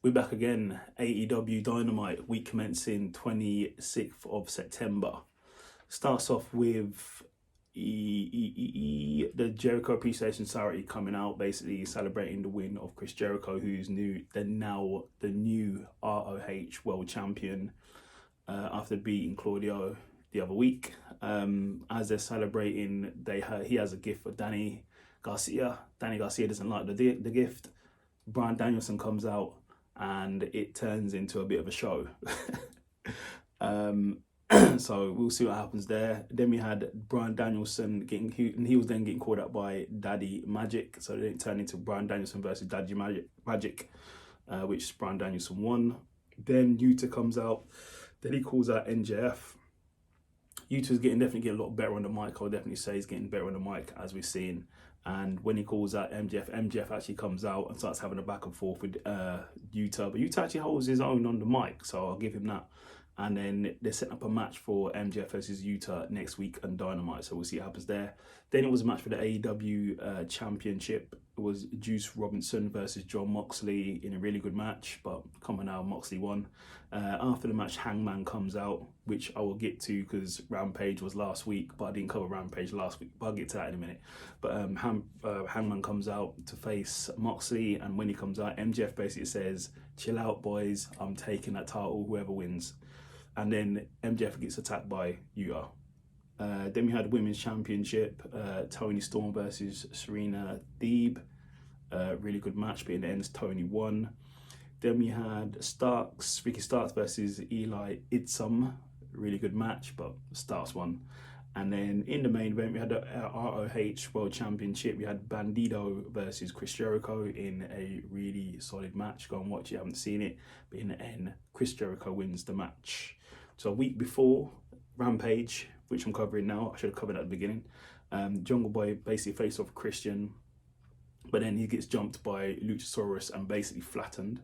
We're back again. AEW Dynamite, week commencing 26th of September. Starts off with the Jericho Appreciation Society coming out, basically celebrating the win of Chris Jericho, who's now the new ROH World Champion after beating Claudio the other week. As they're celebrating, he has a gift for Danny Garcia. Danny Garcia doesn't like the gift. Bryan Danielson comes out and it turns into a bit of a show. So we'll see what happens there. Then we had Bryan Danielson he was then getting called out by Daddy Magic. So it turned into Bryan Danielson versus Daddy Magic, which Bryan Danielson won. Then Yuta comes out. Then he calls out MJF. Yuta's definitely getting a lot better on the mic. I'll definitely say he's getting better on the mic, as we've seen. And when he calls out MJF actually comes out and starts having a back and forth with Yuta. But Yuta actually holds his own on the mic, so I'll give him that. And then they're setting up a match for MJF versus Yuta next week on Dynamite, so we'll see what happens there. Then it was a match for the AEW Championship. It was Juice Robinson versus Jon Moxley in a really good match, but come on now, Moxley won. After the match, Hangman comes out, which I will get to because Rampage was last week, but I didn't cover Rampage last week, but I'll get to that in a minute. But Hangman comes out to face Moxley, and when he comes out, MJF basically says, "Chill out, boys, I'm taking that title, whoever wins." And then MJF gets attacked by Yuta. Then we had the Women's Championship, Toni Storm versus Serena Deeb. Really good match, but in the end, Toni won. Then we had Ricky Starks versus Eli Idsum. Really good match, but Starks won. And then in the main event, we had the ROH World Championship. We had Bandido versus Chris Jericho in a really solid match. Go and watch it, you haven't seen it. But in the end, Chris Jericho wins the match. So a week before Rampage, which I'm covering now, I should have covered at the beginning, Jungle Boy basically faced off Christian, but then he gets jumped by Luchasaurus and basically flattened.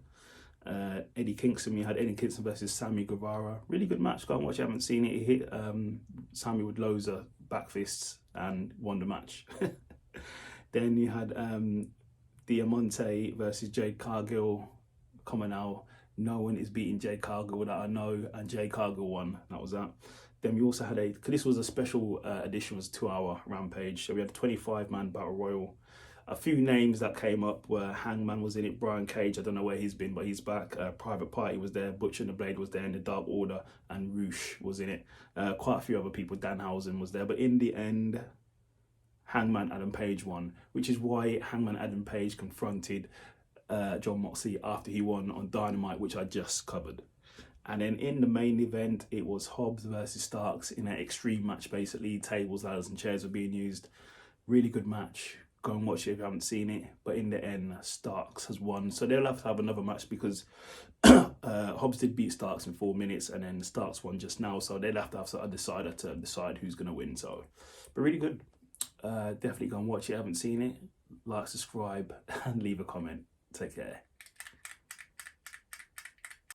Eddie Kingston, we had Eddie Kingston versus Sammy Guevara. Really good match. Go and watch it, I haven't seen it. He hit Sammy with loads of back fists and won the match. Then you had Diamante versus Jade Cargill. Come on now. No one is beating Jade Cargill that I know, and Jade Cargill won. That was that. Then we also had because this was a special edition, was a 2-hour Rampage. So we had a 25-man Battle Royal. A few names that came up were Hangman was in it, Brian Cage, I don't know where he's been, but he's back. Private Party was there, Butcher and the Blade was there, and the Dark Order, and Roosh was in it. Quite a few other people, Danhausen was there, but in the end, Hangman Adam Page won, which is why Hangman Adam Page confronted Jon Moxley after he won on Dynamite, which I just covered. And then in the main event, it was Hobbs versus Starks in an extreme match, basically. Tables, ladders, and chairs were being used. Really good match. Go and watch it if you haven't seen it. But in the end, Starks has won. So they'll have to have another match because Hobbs did beat Starks in 4 minutes and then Starks won just now. So they'll have to have a decider to decide who's going to win. So, but really good. Definitely go and watch it if you haven't seen it. Like, subscribe, and leave a comment. Take care.